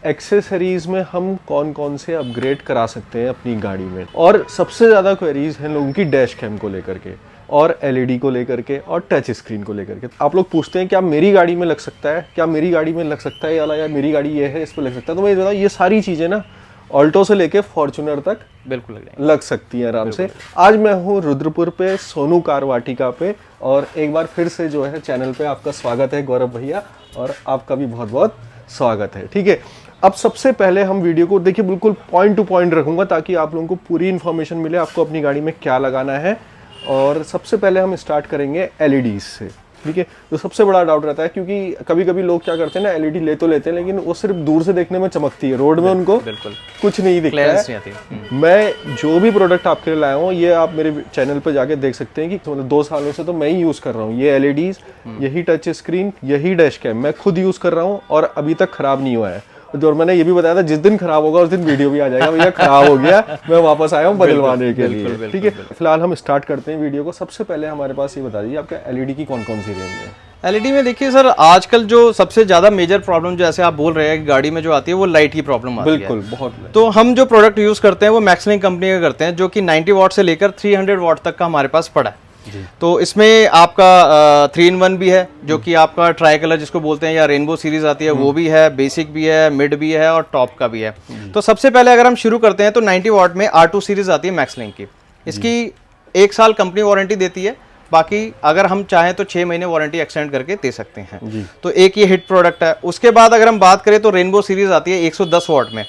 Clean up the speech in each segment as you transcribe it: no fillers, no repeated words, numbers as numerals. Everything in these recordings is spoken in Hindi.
एक्सेसरीज में हम कौन कौन से अपग्रेड करा सकते हैं अपनी गाड़ी में। और सबसे ज़्यादा क्वेरीज हैं लोगों की डैश कैम को लेकर के और एलईडी को लेकर के और टच स्क्रीन को लेकर के। आप लोग पूछते हैं क्या मेरी गाड़ी में लग सकता है, क्या मेरी गाड़ी में लग सकता है, या मेरी गाड़ी ये है इस पर लग सकता है। तो मैं ये बताऊँ, ये सारी चीज़ें ना ऑल्टो से लेके फॉर्च्यूनर तक बिल्कुल लग सकती हैं आराम से। आज मैं हूँ रुद्रपुर पे सोनू कार वाटिका पे, और एक बार फिर से जो है चैनल पे आपका स्वागत है गौरव भैया, और आपका भी बहुत बहुत स्वागत है। ठीक है, अब सबसे पहले हम वीडियो को देखिए बिल्कुल पॉइंट टू पॉइंट रखूंगा ताकि आप लोगों को पूरी इन्फॉर्मेशन मिले आपको अपनी गाड़ी में क्या लगाना है। और सबसे पहले हम स्टार्ट करेंगे एलईडी से। ठीक है, तो सबसे बड़ा डाउट रहता है क्योंकि कभी कभी लोग क्या करते हैं ना, एलईडी ले तो लेते हैं लेकिन वो सिर्फ दूर से देखने में चमकती है, रोड में उनको कुछ नहीं दिखता है। मैं जो भी प्रोडक्ट आपके लिए लाया हूँ ये आप मेरे चैनल पर जाके देख सकते हैं कि मतलब 2 सालों से तो मैं ही यूज कर रहा हूँ। ये एलईडीज, यही टच स्क्रीन, यही डैश कैम मैं खुद यूज कर रहा हूँ और अभी तक खराब नहीं हुआ है। और मैंने ये भी बताया था जिस दिन खराब होगा उस दिन वीडियो भी आ जाएगा, भैया खराब हो गया, मैं वापस आया हूँ बदलवाने के लिए। ठीक है, फिलहाल हम स्टार्ट करते हैं वीडियो को। सबसे पहले हमारे पास ये बता दीजिए आपका एलईडी की कौन कौन सी रेंज है। एलईडी में देखिए सर, आजकल जो सबसे ज्यादा मेजर प्रॉब्लम जैसे आप बोल रहे हैं कि गाड़ी में जो आती है वो लाइट की प्रॉब्लम आती है। बिल्कुल, बहुत। तो हम जो प्रोडक्ट यूज करते हैं वो मैक्सलिंक कंपनी का करते हैं, जो कि 90 वाट से लेकर 300 वाट तक का हमारे पास पड़ा है। तो इसमें आपका 3-in-1 भी है, जो कि आपका ट्राई कलर जिसको बोलते हैं या रेनबो सीरीज आती है वो भी है, बेसिक भी है, मिड भी है और टॉप का भी है। तो सबसे पहले अगर हम शुरू करते हैं तो 90 वाट में R2 सीरीज आती है मैक्सलिंक की। इसकी 1 साल कंपनी वारंटी देती है, बाकी अगर हम चाहें तो 6 महीने वारंटी एक्सटेंड करके दे सकते हैं। तो एक ये हिट प्रोडक्ट है। उसके बाद अगर हम बात करें तो रेनबो सीरीज आती है 110 वाट में।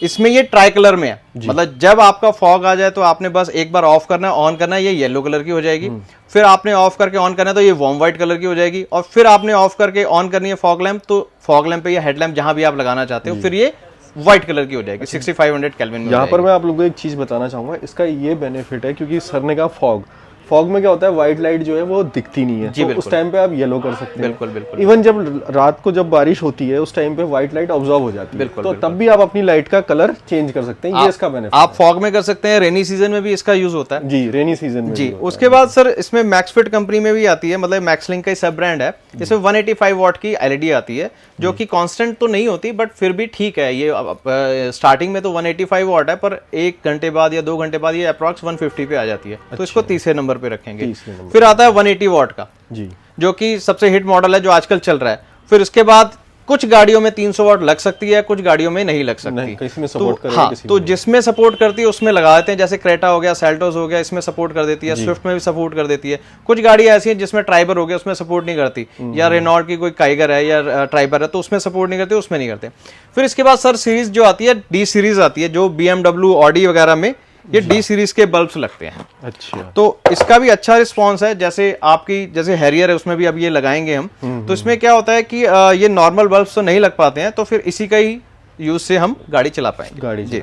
इसमें ये ट्राई कलर में है, मतलब जब आपका फॉग आ जाए तो आपने बस एक बार ऑफ करना है, ऑन करना है, ये येलो कलर की हो जाएगी। फिर आपने ऑफ करके ऑन करना है तो ये वार्म व्हाइट कलर की हो जाएगी। और फिर आपने ऑफ करके ऑन करनी है फॉग लैंप, तो फॉग लैंप पे या हेडलैम्प जहां भी आप लगाना चाहते हो फिर ये व्हाइट कलर की हो जाएगी। 6500 केल्विन में। यहाँ पर मैं आप लोगों को एक चीज बताना चाहूंगा, इसका ये बेनिफिट है क्योंकि सर ने कहा फॉग में क्या होता है, व्हाइट लाइट जो है वो दिखती नहीं है, तो उस टाइम पे आप येलो कर सकते हैं। बिल्कुल बिल्कुल। इवन जब रात को जब बारिश होती है उस टाइम पे व्हाइट लाइट ऑब्जॉर्व हो जाती है, तो तब भी आप अपनी लाइट का कलर चेंज कर सकते हैं। ये इसका बेनिफिट आप फॉग में कर सकते हैं, रेनी सीजन में भी इसका यूज होता है। जी, रेनी सीजन में जी। उसके बाद सर इसमें मैक्सफिट कंपनी में भी आती है, मतलब मैक्सलिंक का सब ब्रांड है। इसमें 185 वाट की एलईडी आती है, जो कि कांस्टेंट तो नहीं होती बट फिर भी ठीक है। ये स्टार्टिंग में तो 185 वाट है, पर 1 घंटे बाद या 2 घंटे बाद ये अप्रॉक्स 150 पे आ जाती है। तो इसको तीसरे नंबर पे रखेंगे। फिर आता है 180 वाट का, जी, जो कि सबसे हिट मॉडल है जो आजकल चल रहा है। फिर उसके बाद कुछ गाड़ियों में 300 वाट लग सकती है, कुछ गाड़ियों में नहीं लग सकती। तो जिसमें सपोर्ट करती है उसमें लगा देते हैं, जैसे क्रेटा हो गया, सेल्टोस हो गया, इसमें सपोर्ट कर देती है। स्विफ्ट में भी सपोर्ट कर देती है। कुछ गाड़ी ऐसी है जिसमें ट्राइबर हो गया, उसमें सपोर्ट नहीं करती, या रेनॉल्ट की कोई काइगर है या ट्राइबर है तो उसमें सपोर्ट नहीं करती, उसमें नहीं करते। फिर इसके बाद सर सीरीज जो आती है, डी सीरीज आती है, जो BMW, ऑडी वगैरह में ये डी सीरीज के बल्ब्स लगते हैं। अच्छा, तो इसका भी अच्छा रिस्पांस है। जैसे आपकी जैसे हैरियर है उसमें भी अब ये लगाएंगे हम। तो इसमें क्या होता है कि ये नॉर्मल बल्ब्स तो नहीं लग पाते हैं, तो फिर इसी का ही यूज से हम गाड़ी चला पाएंगे।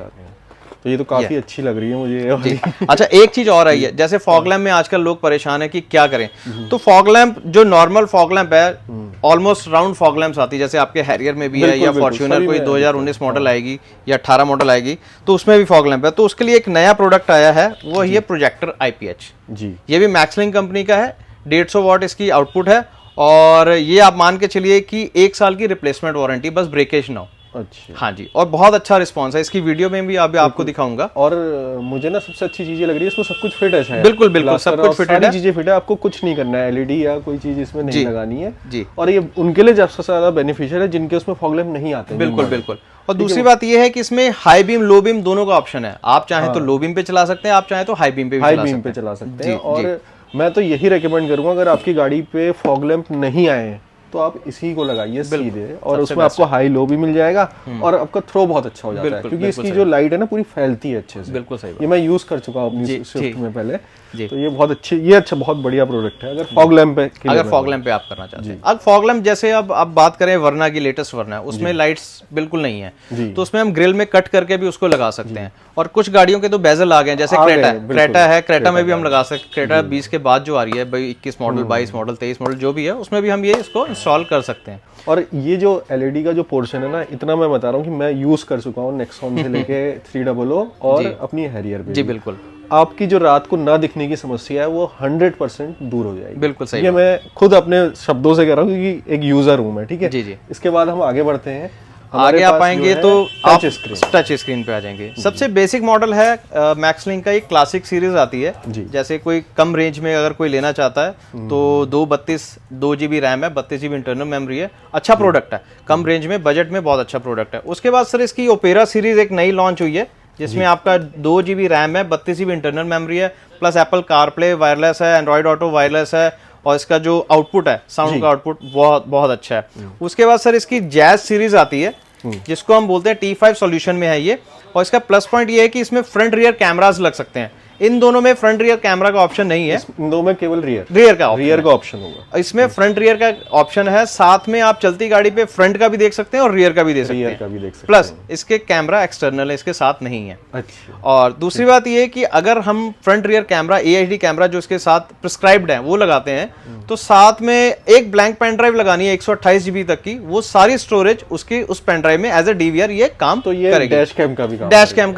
तो ये तो काफी अच्छी लग रही है मुझे। अच्छा, एक चीज और आई है, जैसे फॉग लैंप में आजकल लोग परेशान है कि क्या करें। तो फॉग लैंप जो नॉर्मल फॉग लैंप है, ऑलमोस्ट राउंड फॉग लैंप्स आती है, जैसे आपके हैरियर में भी है, या फॉर्च्यूनर कोई 2019 मॉडल आएगी या 18 मॉडल आएगी तो उसमें भी फॉग लैंप है। तो उसके लिए एक नया प्रोडक्ट आया है, वो है प्रोजेक्टर IPH। जी, ये भी मैक्सलिंक कंपनी का है। 150 वाट इसकी आउटपुट है, और ये आप मान के चलिए कि 1 साल की रिप्लेसमेंट वारंटी, बस ब्रेकेज ना हो। अच्छा, हाँ जी, और बहुत अच्छा रिस्पांस है। इसकी वीडियो में भी अभी आपको दिखाऊंगा। और मुझे ना सबसे अच्छी चीज लग रही है, इसमें सब कुछ फिट है। बिल्कुल बिल्कुल, सब कुछ फिट है, सारी चीजें फिट है, आपको कुछ नहीं करना है, एलईडी या कोई चीज इसमें नहीं लगानी है जी। और ये उनके लिए सबसे ज्यादा बेनिफिशियल है जिनके उसमें फॉग लैंप नहीं आते। बिल्कुल बिल्कुल। और दूसरी बात ये है कि इसमें हाई बीम, लो बीम दोनों का ऑप्शन है। आप चाहें तो लो बीम पे चला सकते हैं, आप चाहें तो हाई बीम पे चला सकते हैं। और मैं तो यही रेकमेंड करूंगा, अगर आपकी गाड़ी पे फॉग लैंप नहीं आए तो आप इसी को लगाइए सीधे, और उसमें आपको हाई लो भी मिल जाएगा और आपका थ्रो बहुत अच्छा हो जाता है, क्योंकि इसकी जो लाइट है ना पूरी फैलती है अच्छे से। बिल्कुल सही। ये मैं यूज कर चुका हूँ अपनी स्विफ्ट में पहले, तो ये बहुत अच्छी, ये अच्छा बहुत बढ़िया प्रोडक्ट है अगर फॉग लैंप पे आप करना चाहते हैं। अब फॉग लैंप जैसे अब बात करें वर्ना की, लेटेस्ट वर्ना है, उसमें लाइट्स बिल्कुल नहीं है, तो उसमें हम ग्रिल में कट करके भी उसको लगा सकते हैं। और कुछ गाड़ियों के तो बेजल आ गए, जैसे क्रेटा में भी हम लगा सकते। क्रेटा 20 के बाद जो आ रही है, 21 मॉडल, 22 मॉडल, 23 मॉडल जो भी है, उसमें भी हम ये इसको इंस्टॉल कर सकते हैं। और ये जो एलईडी का जो पोर्शन है ना, इतना मैं बता रहा हूँ कि मैं यूज कर चुका हूँ नेक्सॉन से लेके 300 और अपनी हैरियर पे। जी बिल्कुल। आपकी जो रात को ना दिखने की समस्या है वो 100% दूर हो जाएगी। बिल्कुल सही। ये मैं खुद अपने शब्दों से कह रहा हूँ क्योंकि एक यूजर हूँ मैं। ठीक है जी जी। इसके बाद हम आगे बढ़ते हैं। आगे आप आएंगे तो आप टच स्क्रीन टच स्क्रीन पे आ जाएंगे। सबसे बेसिक मॉडल है मैक्सलिंक का, एक क्लासिक सीरीज आती है। जैसे कोई कम रेंज में अगर कोई लेना चाहता है तो 2 GB रैम है, 32 GB इंटरनल मेमोरी है, अच्छा प्रोडक्ट है, कम रेंज में बजट में बहुत अच्छा प्रोडक्ट है। उसके बाद सर इसकी ओपेरा सीरीज एक नई लॉन्च हुई है जिसमें आपका 2 GB रैम है, 32 GB इंटरनल मेमोरी है, प्लस एप्पल कारप्ले वायरलेस है, एंड्रॉइड ऑटो वायरलेस है, और इसका जो आउटपुट है, साउंड का आउटपुट बहुत बहुत अच्छा है। उसके बाद सर इसकी जैज सीरीज आती है जिसको हम बोलते हैं T5 सॉल्यूशन में है ये, और इसका प्लस पॉइंट ये है कि इसमें फ्रंट रियर कैमरास लग सकते हैं। इन दोनों में फ्रंट रियर कैमरा का ऑप्शन नहीं है, इन दोनों में केवल रियर का ऑप्शन होगा। इसमें फ्रंट रियर का ऑप्शन है, साथ में आप चलती गाड़ी पे फ्रंट का भी देख सकते हैं और रियर का भी देख सकते हैं। प्लस इसके कैमरा एक्सटर्नल है, इसके साथ नहीं है। अच्छा। और दूसरी बात ये है कि अगर हम front rear camera AHD camera जो इसके साथ प्रिस्क्राइब्ड है वो लगाते हैं तो साथ में एक ब्लैंक पेन ड्राइव लगानी है 128 GB तक की, वो सारी स्टोरेज उसकी उस पेन ड्राइव में एज ए DVR ये काम तो ये करेगी। डैश कैम का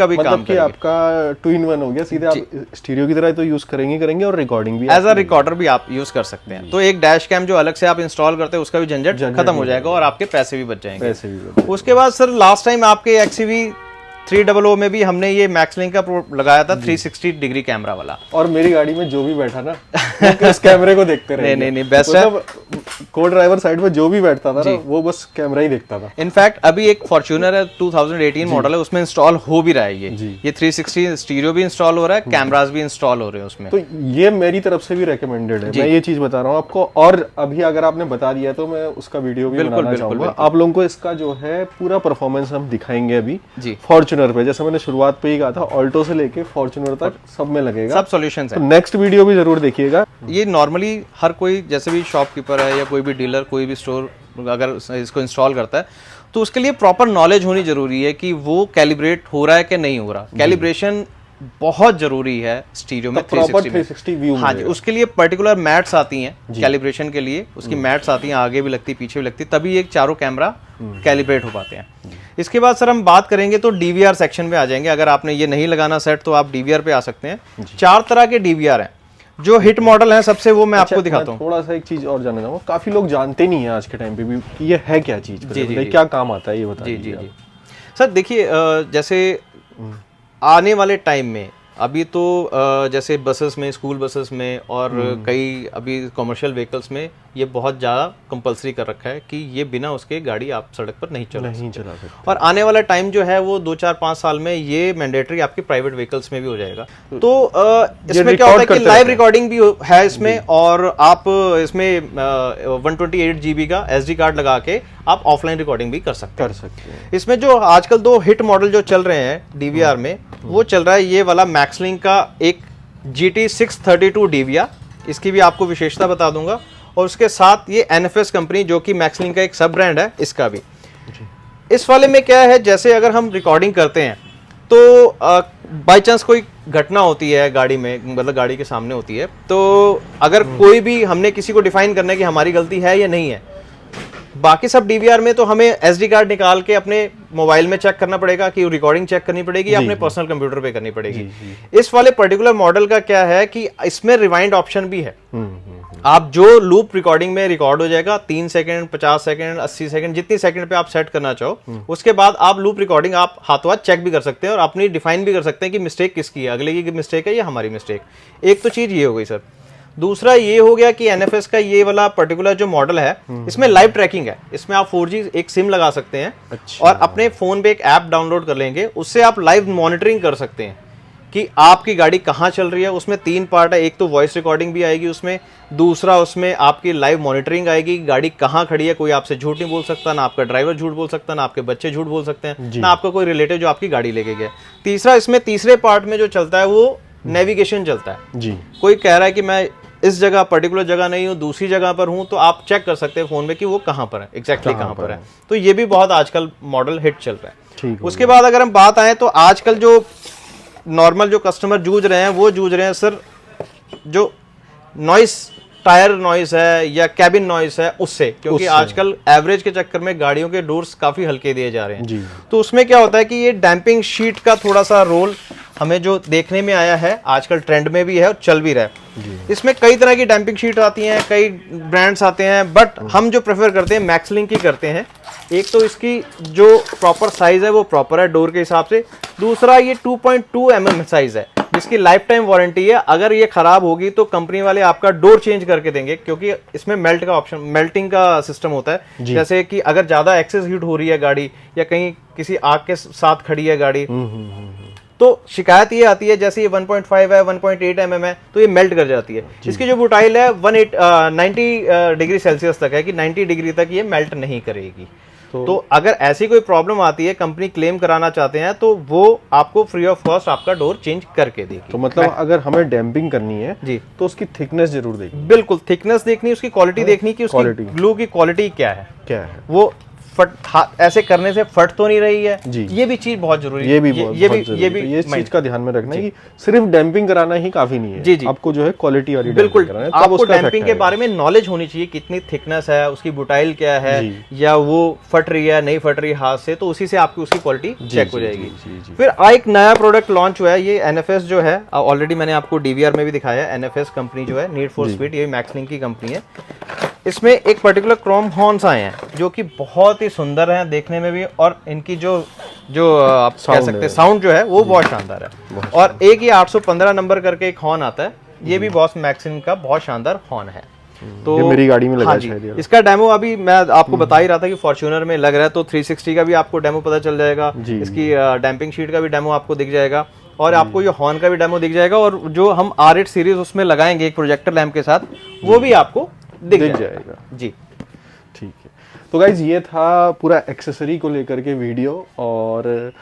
भी काम मतलब कि आपका 2-in-1 हो गया, सीधे आप स्टीरियो की तरह तो यूज करेंगे और रिकॉर्डिंग भी एज अ रिकॉर्डर भी आप यूज कर सकते हैं। तो एक डैश कैम जो अलग से आप इंस्टॉल करते हैं उसका भी झंझट खत्म हो जाएगा और आपके पैसे भी बच जाएंगे। उसके बाद सर लास्ट टाइम आपके XCV 300 में भी हमने ये मैक्सलिंक का लगाया था 360 डिग्री कैमरा वाला, और मेरी गाड़ी में जो भी बैठा ना वो इस कैमरे को देखते रहे। नहीं बेस्ट है, को ड्राइवर साइड में जो भी बैठता था ना वो बस कैमरा ही देखता था। इनफैक्ट अभी एक फॉर्च्यूनर है 2018 मॉडल है, उसमें इंस्टॉल हो भी रहा है ये 360 स्टीरियो भी इंस्टॉल हो रहा है, कैमरास भी इंस्टॉल हो रहे हैं उसमें। तो ये मेरी तरफ से भी रेकमेंडेड है, मैं ये चीज बता रहा हूँ आपको। और अभी अगर आपने बता दिया तो मैं उसका वीडियो भी बनाना चाहूंगा। आप लोगों को इसका जो है पूरा परफॉर्मेंस हम दिखाएंगे अभी फॉर्च्यूनर पे। जैसे मैंने शुरुआत पे ही कहा था, ऑल्टो से लेके फॉर्च्यूनर तक सब में लगेगा, सब सॉल्यूशंस है। तो नेक्स्ट वीडियो भी जरूर देखिएगा। ये नॉर्मली हर कोई जैसे भी शॉपकीपर है या कोई भी डीलर, कोई भी स्टोर अगर इसको इंस्टॉल करता है तो उसके लिए प्रॉपर नॉलेज होनी जरूरी है कि वो कैलिब्रेट हो रहा है कि नहीं हो रहा। कैलिब्रेशन बहुत जरूरी है स्टीरियो में, 360 व्यू। हाँ जी, उसके लिए पर्टिकुलर मैट्स आती हैं कैलिब्रेशन के लिए, उसकी मैट्स आती हैं, आगे भी लगती पीछे भी लगती, तभी एक चारों कैमरा कैलिब्रेट हो पाते हैं। इसके बाद सर हम बात करेंगे तो DVR सेक्शन में आ जाएंगे। अगर आपने ये नहीं लगाना सेट तो आप DVR पे आ सकते हैं। 4 तरह के DVR हैं, जो हिट मॉडल है सबसे वो मैं आपको दिखाता हूँ। थोड़ा सा एक चीज और जानना चाहूँगा, काफी लोग जानते नहीं है आज के टाइम पे भी कि ये है क्या चीज, क्या काम आता है, ये बताइए। जी सर देखिए, जैसे आने वाले टाइम में अभी तो जैसे बसेस में, स्कूल बसेस में और कई अभी कमर्शियल व्हीकल्स में ये बहुत ज़्यादा कंपलसरी कर रखा है कि ये बिना उसके गाड़ी आप सड़क पर नहीं चला सकते। और आने वाला टाइम जो है वो 2-4-5 साल में ये मैंडेटरी आपके प्राइवेट व्हीकल्स में भी हो जाएगा। तो इसमें क्या होता है कि लाइव रिकॉर्डिंग भी है इसमें, और आप इसमें 128 GB का SD कार्ड लगा के आप ऑफलाइन रिकॉर्डिंग भी कर सकते हैं। इसमें जो आजकल 2 हिट मॉडल जो चल रहे हैं DVR में, वो चल रहा है ये वाला मैक्सलिंक का एक GT632 DVR, इसकी भी आपको विशेषता बता दूंगा, और उसके साथ ये NFS कंपनी जो कि मैक्सलिंक का एक सब ब्रांड है, इसका भी। इस वाले में क्या है, जैसे अगर हम रिकॉर्डिंग करते हैं तो बाय चांस कोई घटना होती है गाड़ी में, मतलब गाड़ी के सामने होती है, तो अगर कोई भी हमने किसी को डिफाइन करना है कि हमारी गलती है या नहीं है, बाकी सब DVR में तो हमें SD कार्ड निकाल के अपने मोबाइल में चेक करना पड़ेगा कि रिकॉर्डिंग चेक करनी पड़ेगी या अपने पर्सनल कंप्यूटर पे करनी पड़ेगी। इस वाले पर्टिकुलर मॉडल का क्या है कि इसमें रिवाइंड ऑप्शन भी है। आप जो लूप रिकॉर्डिंग में रिकॉर्ड हो जाएगा 3 सेकंड, 50 सेकंड, 80 सेकंड, जितनी सेकंड पे आप सेट करना चाहो, उसके बाद आप लूप रिकॉर्डिंग आप हाथों हाथ चेक भी कर सकते हैं और अपनी डिफाइन भी कर सकते हैं कि मिस्टेक किसकी है, अगले की मिस्टेक है या हमारी मिस्टेक। एक तो चीज ये हो गई सर। दूसरा ये हो गया कि NFS का ये वाला पर्टिकुलर जो मॉडल है, इसमें लाइव ट्रैकिंग है। इसमें आप 4G एक सिम लगा सकते हैं। अच्छा। और अपने फोन पे एक ऐप डाउनलोड कर लेंगे, उससे आप लाइव मॉनिटरिंग कर सकते हैं कि आपकी गाड़ी कहाँ चल रही है। उसमें 3 पार्ट है, एक तो वॉइस रिकॉर्डिंग भी आएगी उसमें, दूसरा उसमें आपकी लाइव मॉनिटरिंग आएगी, गाड़ी कहाँ खड़ी है, कोई आपसे झूठ नहीं बोल सकता, ना आपका ड्राइवर झूठ बोल सकता, ना आपके बच्चे झूठ बोल सकते हैं, ना आपका कोई रिलेटिव जो आपकी गाड़ी लेके गया। तीसरा, इसमें तीसरे पार्ट में जो चलता है वो नेविगेशन चलता है जी। कोई कह रहा है कि मैं इस जगह पर्टिकुलर जगह नहीं हूँ, दूसरी जगह पर हूँ, तो आप चेक कर सकते हैं फोन में कि वो कहाँ पर है, एग्जैक्टली कहाँ पर है। तो ये भी बहुत आजकल मॉडल हिट चल रहा है। उसके बाद अगर हम बात आए तो आजकल जो नॉर्मल जो कस्टमर जूझ रहे हैं वो जूझ रहे हैं सर, जो नॉइस, टायर नॉइस है या कैबिन नॉइस है उससे, क्योंकि आजकल एवरेज के चक्कर में गाड़ियों के डोर्स काफी हल्के दिए जा रहे हैं। तो उसमें क्या होता है कि ये डैम्पिंग शीट का थोड़ा सा रोल हमें जो देखने में आया है, आजकल ट्रेंड में भी है और चल भी रहा है। इसमें कई तरह की डैम्पिंग शीट आती हैं, कई ब्रांड्स आते हैं, बट हम जो प्रेफर करते हैं मैक्सलिंक की करते हैं। एक तो इसकी जो प्रॉपर साइज है वो प्रॉपर है डोर के हिसाब से, दूसरा ये 2.2 mm साइज है जिसकी लाइफ टाइम वारंटी है। अगर ये खराब होगी तो कंपनी वाले आपका डोर चेंज करके देंगे, क्योंकि इसमें मेल्टिंग का सिस्टम होता है। जैसे कि अगर ज्यादा एक्सेस हीट हो रही है गाड़ी या कहीं किसी आग के साथ खड़ी है गाड़ी, तो शिकायत ये आती है जैसे ये 1.5 है 1.8 mm है तो ये मेल्ट कर जाती है। इसकी जो बुटाइल है 90 डिग्री सेल्सियस तक है कि 90 डिग्री तक ये मेल्ट नहीं करेगी। तो अगर ऐसी कोई प्रॉब्लम आती है, कंपनी क्लेम कराना चाहते हैं, तो वो आपको फ्री ऑफ कॉस्ट आपका डोर चेंज करके देगी। तो मतलब अगर हमें डैम्पिंग करनी है जी तो उसकी थिकनेस जरूर देखनी, बिल्कुल थिकनेस देखनी, उसकी क्वालिटी देखनी कि उसकी ग्लू की क्वालिटी क्या है, वो ऐसे करने से फट तो नहीं रही है जी। ये भी चीज बहुत जरूरी है, ये चीज का ध्यान में रखना है कि सिर्फ डैम्पिंग कराना ही काफी नहीं है जी। आपको जो है क्वालिटी वाली बिल्कुल आपको डैम्पिंग के बारे में नॉलेज होनी चाहिए, कितनी थिकनेस है, उसकी बुटाइल क्या है, या वो फट रही है नहीं फट रही हाथ से, तो उसी से आपकी उसकी क्वालिटी चेक हो जाएगी। फिर एक नया प्रोडक्ट लॉन्च हुआ है, ये NFS जो है, ऑलरेडी मैंने आपको DVR में भी दिखाया है। NFS कंपनी जो है नीड फॉर स्पीड, ये मैक्सलिंक की कंपनी है। इसमें एक पर्टिकुलर क्रोम हॉर्न्स आए हैं जो कि बहुत ही सुंदर हैं देखने में भी, और इनकी जो आप कह सकते हैं साउंड जो है वो बहुत शानदार है। और एक ये 815 नंबर करके एक हॉर्न आता है, ये भी बॉस मैक्सिम का बहुत शानदार हॉर्न है। तो ये मेरी गाड़ी में लगा है। इसका डेमो अभी मैं आपको बता ही रहा था कि फॉर्च्यूनर में लग रहा है, तो 360 का भी आपको डेमो पता चल जाएगा, इसकी डैम्पिंग शीट का भी डेमो आपको दिख जाएगा, और आपको ये हॉर्न का भी डेमो दिख जाएगा, और जो हम R8 सीरीज उसमें लगाएंगे एक प्रोजेक्टर लैंप के साथ, वो भी आपको दिख जाएगा जी। ठीक है, तो गाइज ये था पूरा एक्सेसरी को लेकर के वीडियो, और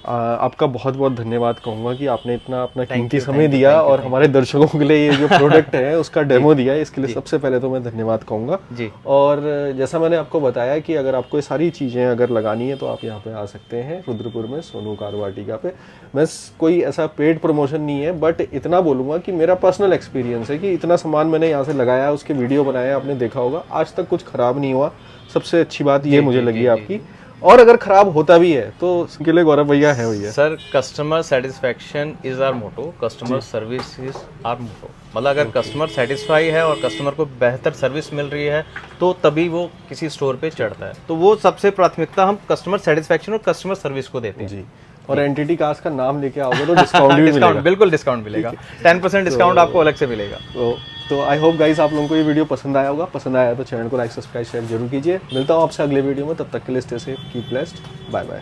आपका बहुत बहुत धन्यवाद कहूँगा कि आपने इतना अपना कीमती समय दिया और हमारे दर्शकों के लिए ये जो प्रोडक्ट है उसका डेमो दिया, इसके लिए सबसे पहले तो मैं धन्यवाद कहूँगा जी। और जैसा मैंने आपको बताया कि अगर आपको ये सारी चीज़ें अगर लगानी है तो आप यहाँ पे आ सकते हैं रुद्रपुर में सोनू कार वाटिका पे। बस कोई ऐसा पेड प्रमोशन नहीं है, बट इतना बोलूँगा कि मेरा पर्सनल एक्सपीरियंस है कि इतना सामान मैंने यहाँ से लगाया, उसके वीडियो बनाया, आपने देखा होगा, आज तक कुछ ख़राब नहीं हुआ। सबसे अच्छी बात ये मुझे लगी आपकी, और अगर खराब होता भी है तो उसके लिए गौरव भैया है भैया। Sir customer satisfaction is our motto, customer service is our motto. मतलब अगर कस्टमर सेटिस्फाई है और कस्टमर को बेहतर सर्विस मिल रही है तो तभी वो किसी स्टोर पे चढ़ता है। तो वो सबसे प्राथमिकता हम कस्टमर सेटिस्फेक्शन और कस्टमर सर्विस को देते हैं जी। और एंटिटी कार्स का नाम लेके आओगे तो डिस्काउंट भी मिलेगा, बिल्कुल डिस्काउंट मिलेगा, 10% डिस्काउंट आपको अलग से मिलेगा। तो आई होप गाइस आप लोगों को ये वीडियो पसंद आया होगा। पसंद आया तो चैनल को लाइक सब्सक्राइब शेयर जरूर कीजिए। मिलता हूँ आपसे अगले वीडियो में, तब तक के लिए stay safe, keep blessed, bye bye.